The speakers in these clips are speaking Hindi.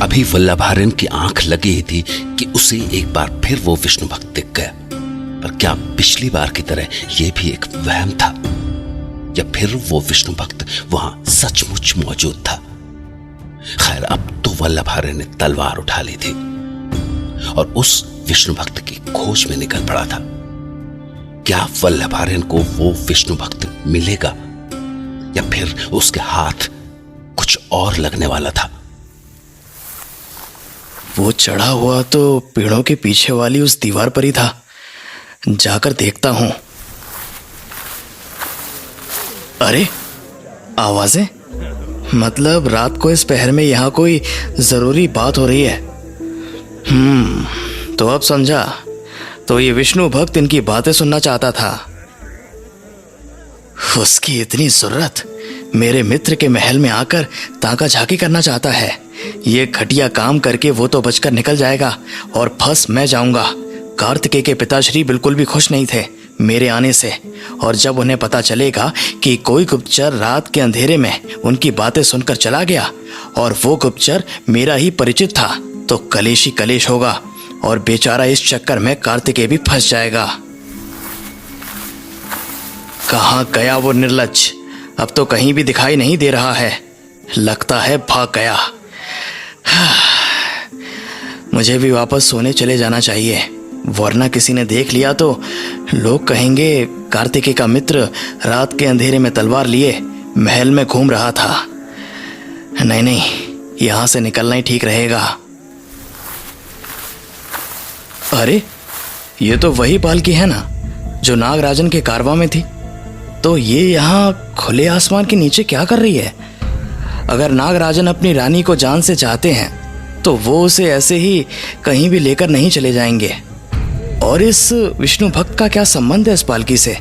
अभी वल्लभार्यन की आंख लगी ही थी कि उसे एक बार फिर वो विष्णु भक्त दिख गया। पर क्या पिछली बार की तरह यह भी एक वहम था, या फिर वो विष्णु भक्त वहां सचमुच मौजूद था? खैर, अब तो वल्लभार्यन ने तलवार उठा ली थी और उस विष्णु भक्त की खोज में निकल पड़ा था। क्या वल्लभार्यन को वो विष्णु भक्त मिलेगा, या फिर उसके हाथ कुछ और लगने वाला था? वो चढ़ा हुआ तो पेड़ों के पीछे वाली उस दीवार पर ही था। जाकर देखता हूं। अरे, आवाजें! मतलब रात को इस पहर में यहां कोई जरूरी बात हो रही है। तो अब समझा। तो ये विष्णु भक्त इनकी बातें सुनना चाहता था। उसकी इतनी जरूरत, मेरे मित्र के महल में आकर ताका झाकी करना चाहता है। ये घटिया काम करके वो तो बचकर निकल जाएगा और फंस मैं जाऊंगा। कार्तिकेय के पिताश्री बिल्कुल भी खुश नहीं थे मेरे आने से, और जब उन्हें पता चलेगा कि कोई गुप्तचर रात के अंधेरे में उनकी बातें सुनकर चला गया और वो गुप्तचर मेरा ही परिचित था, तो कलेश ही कलेश होगा और बेचारा इस चक्कर में कार्तिकेय भी फंस जाएगा। कहाँ गया वो निर्लज्ज? अब तो कहीं भी दिखाई नहीं दे रहा है। लगता है भाग गया। मुझे भी वापस सोने चले जाना चाहिए, वरना किसी ने देख लिया तो लोग कहेंगे कार्तिकेय का मित्र रात के अंधेरे में तलवार लिए महल में घूम रहा था। नहीं, यहां से निकलना ही ठीक रहेगा। अरे, ये तो वही पालकी है ना जो नागराजन के कारवां में थी। तो ये यहाँ खुले आसमान के नीचे क्या कर रही है? अगर नागराजन अपनी रानी को जान से चाहते हैं तो वो उसे ऐसे ही कहीं भी लेकर नहीं चले जाएंगे। और इस विष्णु भक्त का क्या संबंध है इस पालकी से?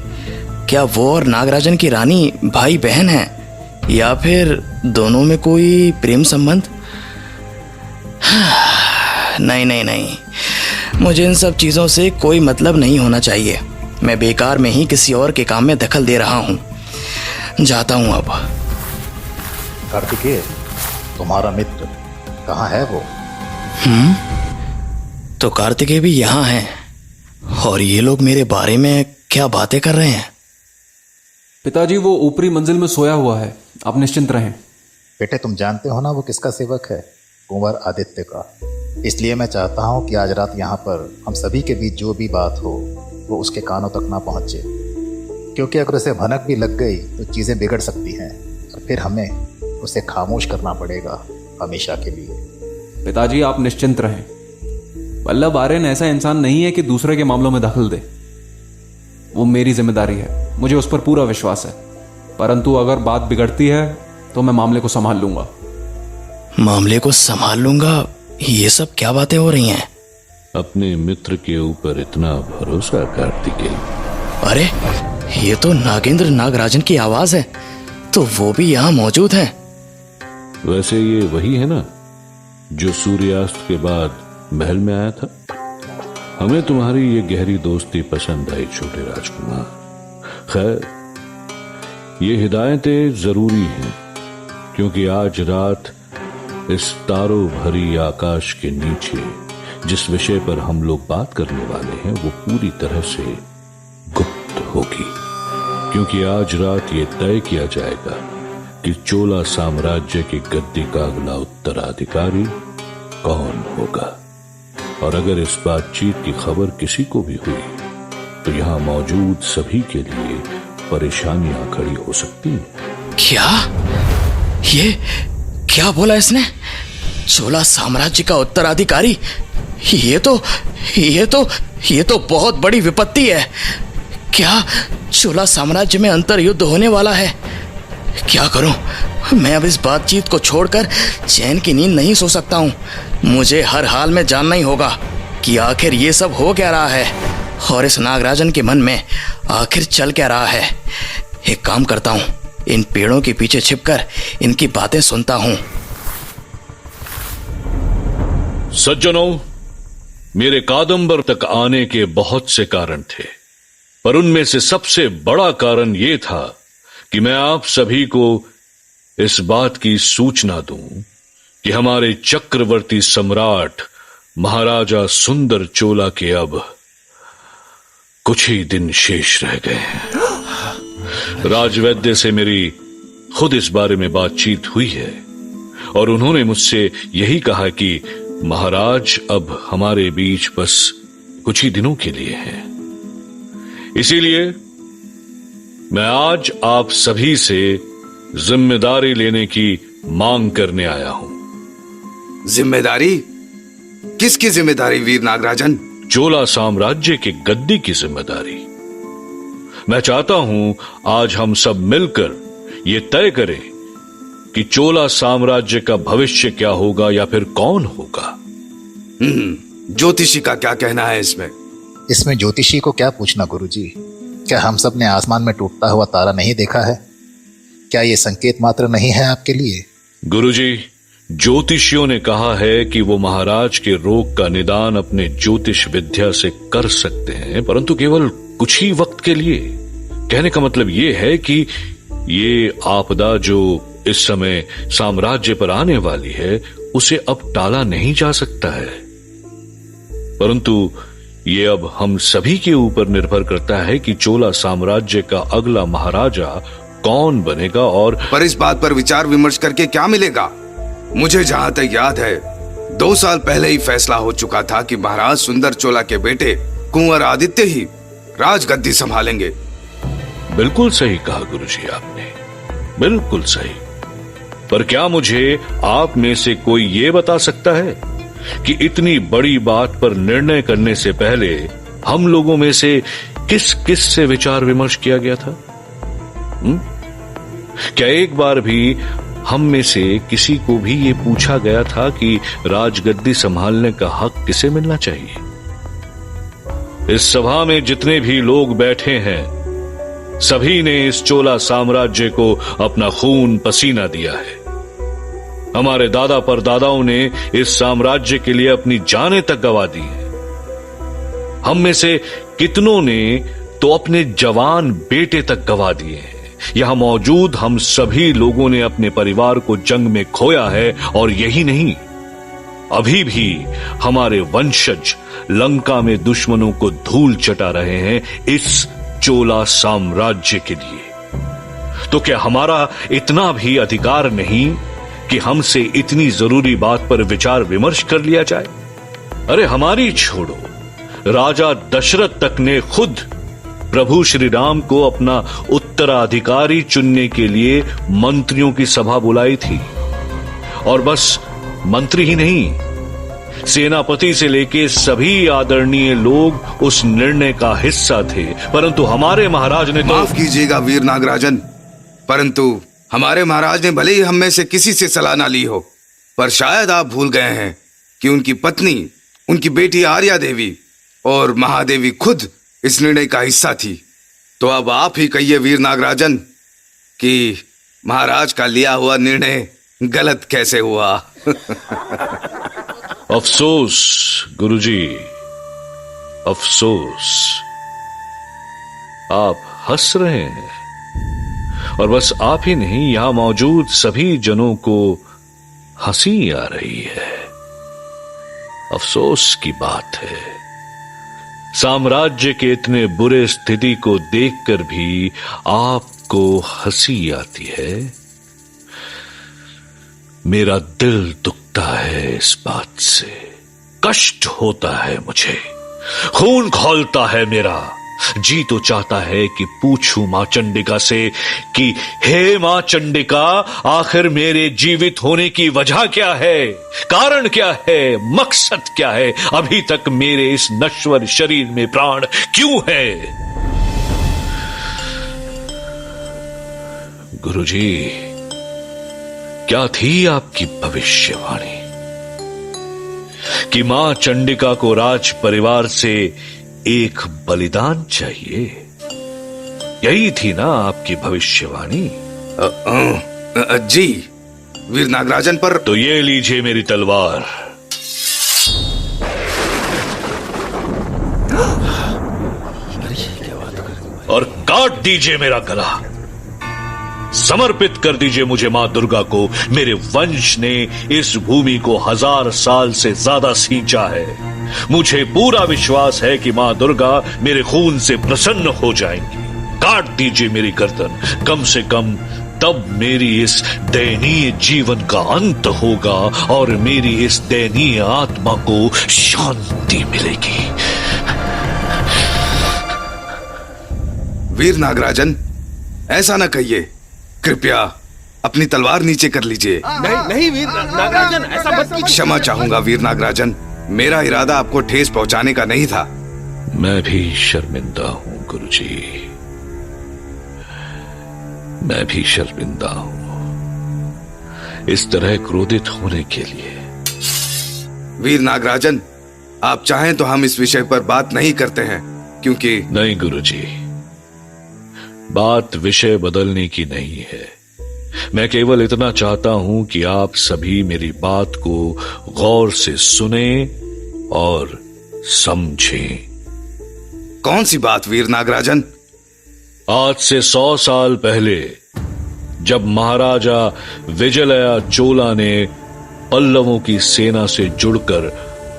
क्या वो और नागराजन की रानी भाई बहन हैं, या फिर दोनों में कोई प्रेम संबंध? नहीं, मुझे इन सब चीजों से कोई मतलब नहीं होना चाहिए। मैं बेकार में ही किसी और के काम में दखल दे रहा हूं। जाता हूं अब। कार्तिकेय, तुम्हारा मित्र कहाँ है वो? तो कार्तिकेय भी यहाँ हैं, और ये लोग मेरे बारे में क्या बातें कर रहे हैं? पिताजी, वो ऊपरी मंजिल में सोया हुआ है, आप निश्चिंत रहें। बेटे, तुम जानते हो ना वो किसका सेवक है? कुंवर आदित्य का। इसलिए मैं चाहता हूँ कि आज रात यहाँ पर हम सभी के बीच जो भी बात हो वो उसके कानों तक ना पहुँचे, क्योंकि अगर उसे भनक भी लग गई तो चीज़ें बिगड़ सकती हैं और फिर हमें उसे खामोश करना पड़ेगा हमेशा के लिए। पिताजी, आप निश्चिंत रहें। वल्लभार्यन ऐसा इंसान नहीं है कि दूसरे के मामलों में दखल दे। वो मेरी जिम्मेदारी है, मुझे उस पर पूरा विश्वास है। परंतु अगर बात बिगड़ती है तो मैं मामले को संभाल लूंगा। मामले को संभाल लूंगा? ये सब क्या बातें हो रही हैं? अपने मित्र के ऊपर इतना भरोसा कार्तिकेय? अरे, ये तो नागेंद्र नागराजन की आवाज है। तो वो भी यहाँ मौजूद है। वैसे ये वही है ना जो सूर्यास्त के बाद महल में आया था? हमें तुम्हारी ये गहरी दोस्ती पसंद आई छोटे राजकुमार। खैर, ये हिदायतें जरूरी हैं, क्योंकि आज रात इस तारों भरी आकाश के नीचे जिस विषय पर हम लोग बात करने वाले हैं वो पूरी तरह से गुप्त होगी। क्योंकि आज रात ये तय किया जाएगा कि चोला साम्राज्य की गद्दी का अगला उत्तराधिकारी कौन होगा। और अगर इस बातचीत की खबर किसी को भी हुई तो यहां मौजूद सभी के लिए परेशानियां खड़ी हो सकती हैं। क्या? ये क्या बोला इसने? चोला साम्राज्य का उत्तराधिकारी? ये तो बहुत बड़ी विपत्ति है। क्या चोला साम्राज्य में अंतर्युद्ध होने वाला है? क्या करूं? मैं अब इस बातचीत को छोड़कर चैन की नींद नहीं सो सकता हूं। मुझे हर हाल में जानना ही होगा कि आखिर ये सब हो क्या रहा है और इस नागराजन के मन में आखिर चल क्या रहा है। एक काम करता हूं, इन पेड़ों के पीछे छिपकर इनकी बातें सुनता हूं। सज्जनों, मेरे कादंबर तक आने के बहुत से कारण थे, पर उनमें से सबसे बड़ा कारण यह था कि मैं आप सभी को इस बात की सूचना दूं कि हमारे चक्रवर्ती सम्राट महाराजा सुंदर चोला के अब कुछ ही दिन शेष रह गए हैं। राजवैद्य से मेरी खुद इस बारे में बातचीत हुई है और उन्होंने मुझसे यही कहा कि महाराज अब हमारे बीच बस कुछ ही दिनों के लिए हैं। इसीलिए मैं आज आप सभी से जिम्मेदारी लेने की मांग करने आया हूं। जिम्मेदारी? किसकी जिम्मेदारी वीर नागराजन? चोला साम्राज्य की गद्दी की जिम्मेदारी। मैं चाहता हूं आज हम सब मिलकर ये तय करें कि चोला साम्राज्य का भविष्य क्या होगा या फिर कौन होगा। ज्योतिषी का क्या कहना है इसमें? इसमें ज्योतिषी को क्या पूछना गुरुजी? क्या हम सब ने आसमान में टूटता हुआ तारा नहीं देखा है? क्या ये संकेत मात्र नहीं है आपके लिए? गुरुजी, ज्योतिषियों ने कहा है कि वो महाराज के रोग का निदान अपने ज्योतिष विद्या से कर सकते हैं, परंतु केवल कुछ ही वक्त के लिए। कहने का मतलब ये है कि ये आपदा जो इस समय साम्राज्य पर आने वाली है उसे अब टाला नहीं जा सकता है, परंतु ये अब हम सभी के ऊपर निर्भर करता है कि चोला साम्राज्य का अगला महाराजा कौन बनेगा। और पर इस बात पर विचार विमर्श करके क्या मिलेगा? मुझे जहां तक याद है 2 साल पहले ही फैसला हो चुका था कि महाराज सुंदर चोला के बेटे कुंवर आदित्य ही राजगद्दी संभालेंगे। बिल्कुल सही कहा गुरुजी आपने, बिल्कुल सही। पर क्या मुझे आप में से कोई ये बता सकता है कि इतनी बड़ी बात पर निर्णय करने से पहले हम लोगों में से किस किस से विचार विमर्श किया गया था? क्या एक बार भी हम में से किसी को भी ये पूछा गया था कि राजगद्दी संभालने का हक किसे मिलना चाहिए? इस सभा में जितने भी लोग बैठे हैं सभी ने इस चोला साम्राज्य को अपना खून पसीना दिया है। हमारे दादा परदादाओं ने इस साम्राज्य के लिए अपनी जानें तक गंवा दी हैं। हम में से कितनों ने तो अपने जवान बेटे तक गंवा दिए हैं। यहां मौजूद हम सभी लोगों ने अपने परिवार को जंग में खोया है और यही नहीं, अभी भी हमारे वंशज लंका में दुश्मनों को धूल चटा रहे हैं इस चोला साम्राज्य के लिए। तो क्या हमारा इतना भी अधिकार नहीं कि हमसे इतनी जरूरी बात पर विचार विमर्श कर लिया जाए? अरे हमारी छोड़ो, राजा दशरथ तक ने खुद प्रभु श्री राम को अपना उत्तराधिकारी चुनने के लिए मंत्रियों की सभा बुलाई थी। और बस मंत्री ही नहीं, सेनापति से लेके सभी आदरणीय लोग उस निर्णय का हिस्सा थे, परंतु हमारे महाराज ने तो... माफ कीजिएगा वीर नागराजन, परंतु हमारे महाराज ने भले ही हम में से किसी से सलाह ना ली हो, पर शायद आप भूल गए हैं कि उनकी पत्नी, उनकी बेटी आर्या देवी और महादेवी खुद इस निर्णय का हिस्सा थी। तो अब आप ही कहिए वीर नागराजन कि महाराज का लिया हुआ निर्णय गलत कैसे हुआ? अफसोस गुरुजी, अफसोस। आप हंस रहे हैं और बस आप ही नहीं, यहां मौजूद सभी जनों को हंसी आ रही है। अफसोस की बात है, साम्राज्य के इतने बुरे स्थिति को देखकर भी आपको हंसी आती है। मेरा दिल दुखता है इस बात से, कष्ट होता है मुझे, खून खौलता है मेरा। जी तो चाहता है कि पूछूं मां चंडिका से कि हे मां चंडिका, आखिर मेरे जीवित होने की वजह क्या है, कारण क्या है, मकसद क्या है? अभी तक मेरे इस नश्वर शरीर में प्राण क्यों है? गुरुजी, क्या थी आपकी भविष्यवाणी कि मां चंडिका को राज परिवार से एक बलिदान चाहिए? यही थी ना आपकी भविष्यवाणी? जी वीर नागराजन, पर तो ये लीजिए मेरी तलवार। और काट दीजिए मेरा गला। समर्पित कर दीजिए मुझे मां दुर्गा को। मेरे वंश ने इस भूमि को 1000 साल से ज्यादा सींचा है। मुझे पूरा विश्वास है कि मां दुर्गा मेरे खून से प्रसन्न हो जाएंगी। काट दीजिए मेरी गर्दन, कम से कम तब मेरी इस दयनीय जीवन का अंत होगा और मेरी इस दयनीय आत्मा को शांति मिलेगी। वीर नागराजन, ऐसा ना कहिए। कृपया अपनी तलवार नीचे कर लीजिए। नहीं वीर नागराजन, ऐसा मत कीजिए। क्षमा चाहूंगा वीर नागराजन, मेरा इरादा आपको ठेस पहुंचाने का नहीं था। मैं भी शर्मिंदा हूं गुरुजी, मैं भी शर्मिंदा हूं इस तरह क्रोधित होने के लिए। वीर नागराजन, आप चाहें तो हम इस विषय पर बात नहीं करते हैं, क्योंकि नहीं गुरुजी, बात विषय बदलने की नहीं है। मैं केवल इतना चाहता हूं कि आप सभी मेरी बात को गौर से सुने और समझें। कौन सी बात वीर नागराजन? आज से 100 साल पहले जब महाराजा विजयलया चोला ने पल्लवों की सेना से जुड़कर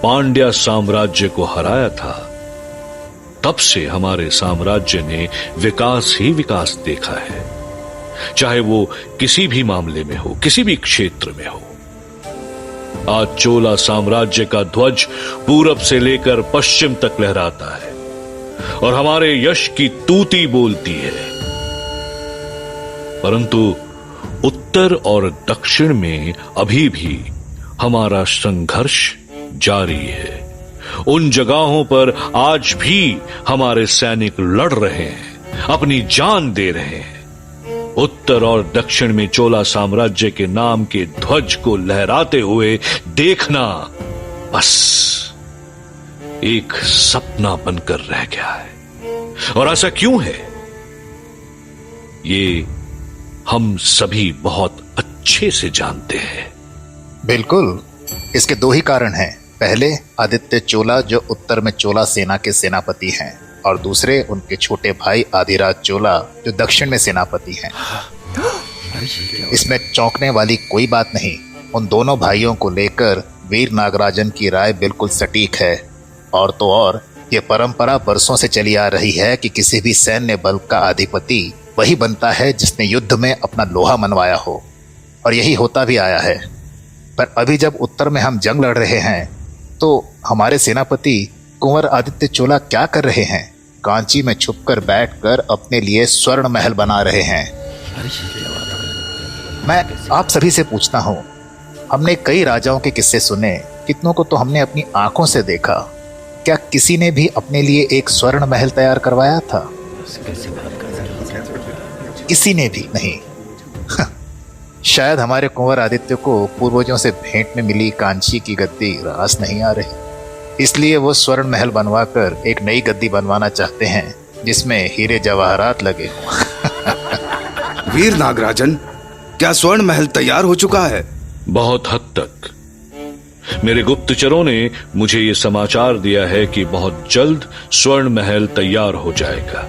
पांड्या साम्राज्य को हराया था, तब से हमारे साम्राज्य ने विकास ही विकास देखा है, चाहे वो किसी भी मामले में हो, किसी भी क्षेत्र में हो। आज चोला साम्राज्य का ध्वज पूरब से लेकर पश्चिम तक लहराता है और हमारे यश की तूती बोलती है। परंतु उत्तर और दक्षिण में अभी भी हमारा संघर्ष जारी है। उन जगहों पर आज भी हमारे सैनिक लड़ रहे हैं, अपनी जान दे रहे हैं। उत्तर और दक्षिण में चोला साम्राज्य के नाम के ध्वज को लहराते हुए देखना बस एक सपना बनकर रह गया है। और ऐसा क्यों है, ये हम सभी बहुत अच्छे से जानते हैं। बिल्कुल, इसके 2 ही कारण हैं। पहले, आदित्य चोला जो उत्तर में चोला सेना के सेनापति हैं, और दूसरे उनके छोटे भाई आदिराज चोला जो दक्षिण में सेनापति हैं। इसमें चौंकने वाली कोई बात नहीं। उन दोनों भाइयों को लेकर वीर नागराजन की राय बिल्कुल सटीक है। और तो और ये परंपरा बरसों से चली आ रही है कि किसी भी सैन्य बल का अधिपति वही बनता है जिसने युद्ध में अपना लोहा मनवाया हो, और यही होता भी आया है। पर अभी जब उत्तर में हम जंग लड़ रहे हैं, तो हमारे सेनापति कुंवर आदित्य चोला क्या कर रहे हैं? कांची में छुपकर बैठकर अपने लिए स्वर्ण महल बना रहे हैं। मैं आप सभी से पूछता हूँ, हमने कई राजाओं के किस्से सुने, कितनों को तो हमने अपनी आंखों से देखा। क्या किसी ने भी अपने लिए एक स्वर्ण महल तैयार करवाया था? किसी ने भी नहीं। शायद हमारे कुंवर आदित्य को पूर्वजों से भेंट में मिली कांची की गद्दी रास नहीं आ रही, इसलिए वो स्वर्ण महल बनवाकर एक नई गद्दी बनवाना चाहते हैं जिसमें हीरे जवाहरात लगे। वीर नागराजन, क्या स्वर्ण महल तैयार हो चुका है? बहुत हद तक। मेरे गुप्तचरों ने मुझे ये समाचार दिया है कि बहुत जल्द स्वर्ण महल तैयार हो जाएगा।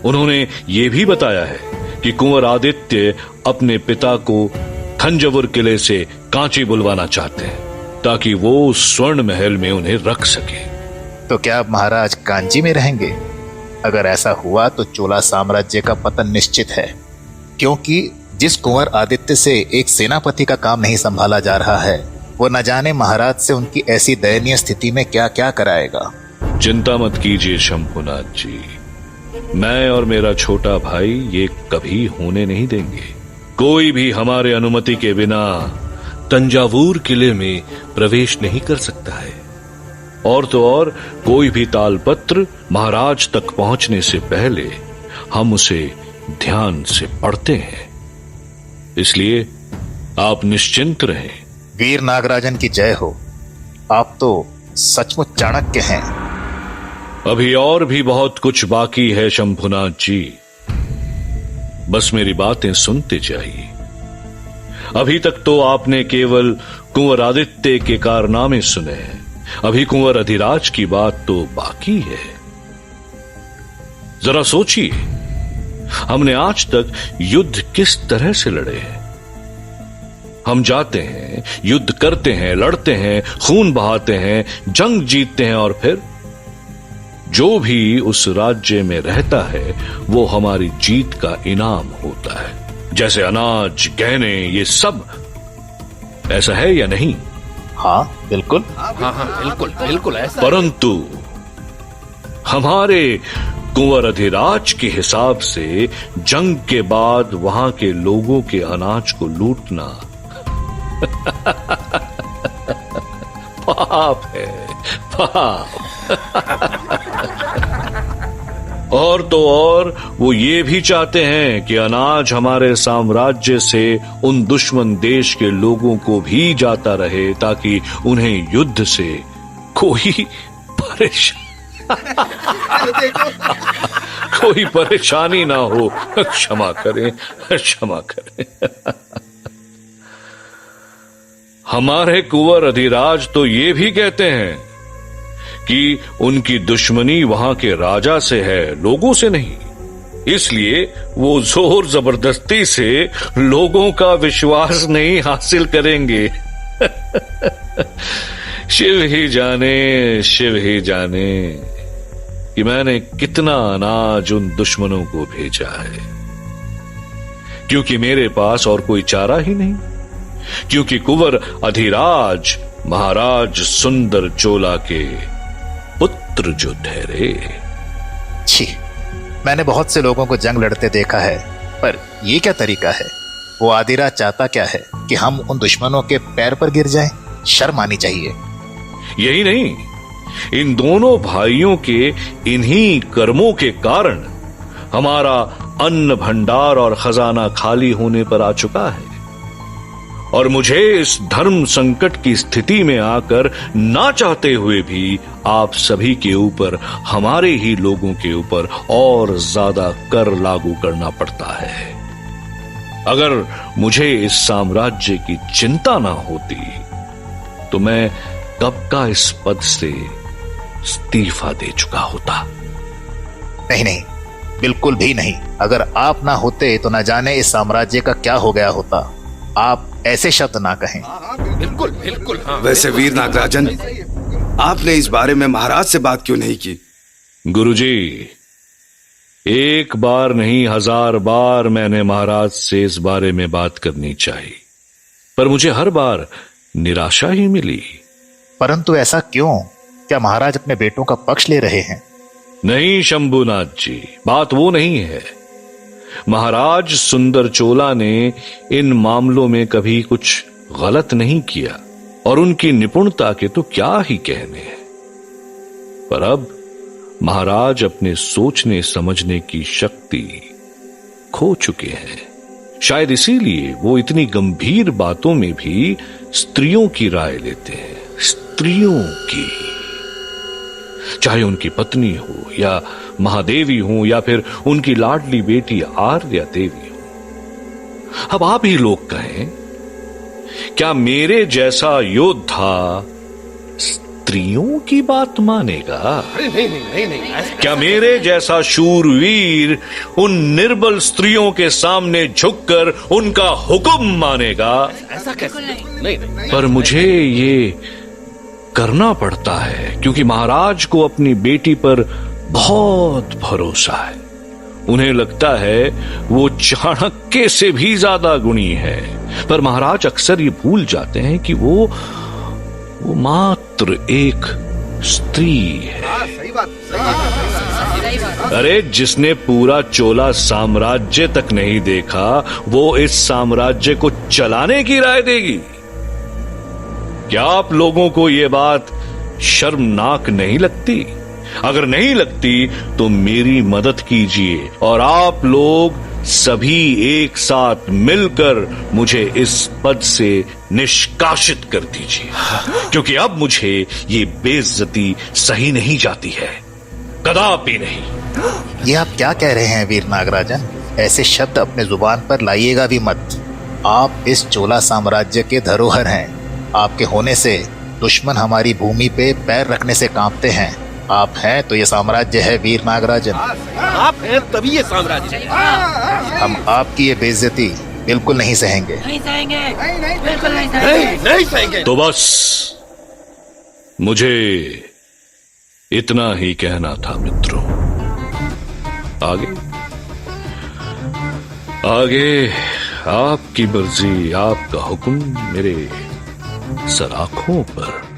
उन्होंने ये भी बताया है कि कुंवर आदित्य अपने पिता को थंजावुर किले से कांची बुलवाना चाहते हैं, ताकि वो उस स्वर्ण महल में उन्हें रख सके। तो क्या अब महाराज कांची में रहेंगे? अगर ऐसा हुआ तो चोला साम्राज्य का पतन निश्चित है, क्योंकि जिस कुंवर आदित्य से एक सेनापति का काम नहीं संभाला जा रहा है, वो न जाने महाराज से उनकी ऐसी दयनीय स्थिति में क्या क्या कराएगा। चिंता मत कीजिए शंभुनाथ जी, मैं और मेरा छोटा भाई ये कभी होने नहीं देंगे। कोई भी हमारे अनुमति के बिना तंजावुर किले में प्रवेश नहीं कर सकता है। और तो और कोई भी तालपत्र महाराज तक पहुंचने से पहले हम उसे ध्यान से पढ़ते हैं, इसलिए आप निश्चिंत रहें। वीर नागराजन की जय हो। आप तो सचमुच चाणक्य हैं। अभी और भी बहुत कुछ बाकी है शंभुनाथ जी, बस मेरी बातें सुनते जाइए। अभी तक तो आपने केवल कुंवर आदित्य के कारनामे सुने हैं, अभी कुंवर अधिराज की बात तो बाकी है। जरा सोचिए, हमने आज तक युद्ध किस तरह से लड़े हैं? हम जाते हैं, युद्ध करते हैं, लड़ते हैं, खून बहाते हैं, जंग जीतते हैं और फिर जो भी उस राज्य में रहता है वो हमारी जीत का इनाम होता है, जैसे अनाज, गहने, ये सब। ऐसा है या नहीं? हाँ बिल्कुल। हाँ हाँ बिल्कुल बिल्कुल ऐसा। परंतु हमारे कुंवर अधिराज के हिसाब से जंग के बाद वहां के लोगों के अनाज को लूटना पाप है, पाप। और तो और वो ये भी चाहते हैं कि अनाज हमारे साम्राज्य से उन दुश्मन देश के लोगों को भी जाता रहे, ताकि उन्हें युद्ध से कोई कोई परेशानी ना हो। क्षमा करें, क्षमा करें। हमारे कुंवर अधिराज तो ये भी कहते हैं कि उनकी दुश्मनी वहां के राजा से है, लोगों से नहीं। इसलिए वो जोर जबरदस्ती से लोगों का विश्वास नहीं हासिल करेंगे। शिव ही जाने, शिव ही जाने कि मैंने कितना अनाज उन दुश्मनों को भेजा है, क्योंकि मेरे पास और कोई चारा ही नहीं, क्योंकि कुंवर अधिराज महाराज सुंदर चोला के पुत्र जो ठहरे। छी, मैंने बहुत से लोगों को जंग लड़ते देखा है, पर ये क्या तरीका है? वो आदिराज चाहता क्या है कि हम उन दुश्मनों के पैर पर गिर जाएं? शर्म आनी चाहिए। यही नहीं, इन दोनों भाइयों के इन्हीं कर्मों के कारण हमारा अन्न भंडार और खजाना खाली होने पर आ चुका है, और मुझे इस धर्म संकट की स्थिति में आकर ना चाहते हुए भी आप सभी के ऊपर, हमारे ही लोगों के ऊपर और ज्यादा कर लागू करना पड़ता है। अगर मुझे इस साम्राज्य की चिंता ना होती तो मैं कब का इस पद से इस्तीफा दे चुका होता। नहीं नहीं, बिल्कुल भी नहीं। अगर आप ना होते तो न जाने इस साम्राज्य का क्या हो गया होता। आप ऐसे शब्द ना कहें। बिल्कुल बिल्कुल। हाँ, वैसे वीर नागराजन, आपने इस बारे में महाराज से बात क्यों नहीं की? गुरुजी, एक बार नहीं 1000 बार मैंने महाराज से इस बारे में बात करनी चाहिए, पर मुझे हर बार निराशा ही मिली। परंतु ऐसा क्यों? क्या महाराज अपने बेटों का पक्ष ले रहे हैं? नहीं शंभुनाथ जी, बात वो नहीं है। महाराज सुंदर चोला ने इन मामलों में कभी कुछ गलत नहीं किया, और उनकी निपुणता के तो क्या ही कहने हैं। पर अब महाराज अपने सोचने समझने की शक्ति खो चुके हैं। शायद इसीलिए वो इतनी गंभीर बातों में भी स्त्रियों की राय लेते हैं। स्त्रियों की, चाहे उनकी पत्नी हो या महादेवी हो या फिर उनकी लाडली बेटी आर्या देवी हो। अब आप ही लोग कहें, क्या मेरे जैसा योद्धा स्त्रियों की बात मानेगा? नहीं। क्या मेरे जैसा शूरवीर उन निर्बल स्त्रियों के सामने झुककर उनका हुक्म मानेगा? ऐसा कैसे? नहीं। पर मुझे ये करना पड़ता है, क्योंकि महाराज को अपनी बेटी पर बहुत भरोसा है। उन्हें लगता है वो चाणक्य से भी ज्यादा गुणी है। पर महाराज अक्सर ये भूल जाते हैं कि वो मात्र एक स्त्री है। सही बात। अरे, जिसने पूरा चोला साम्राज्य तक नहीं देखा, वो इस साम्राज्य को चलाने की राय देगी? क्या आप लोगों को ये बात शर्मनाक नहीं लगती? अगर नहीं लगती तो मेरी मदद कीजिए और आप लोग सभी एक साथ मिलकर मुझे इस पद से निष्कासित कर दीजिए, क्योंकि अब मुझे ये बेइज्जती सही नहीं जाती है, कदापि नहीं। ये आप क्या कह रहे हैं वीर नागराजन? ऐसे शब्द अपने जुबान पर लाइएगा भी मत। आप इस चोला साम्राज्य के धरोहर हैं। आपके होने से दुश्मन हमारी भूमि पे पैर रखने से कांपते हैं। आप हैं तो ये साम्राज्य है वीर नागराजन। आप हैं तभी ये साम्राज्य है। हम आपकी ये बेइज्जती बिल्कुल नहीं सहेंगे। नहीं सहेंगे। तो बस मुझे इतना ही कहना था मित्रों। आगे आगे आपकी मर्जी, आपका हुक्म मेरे सराखों पर।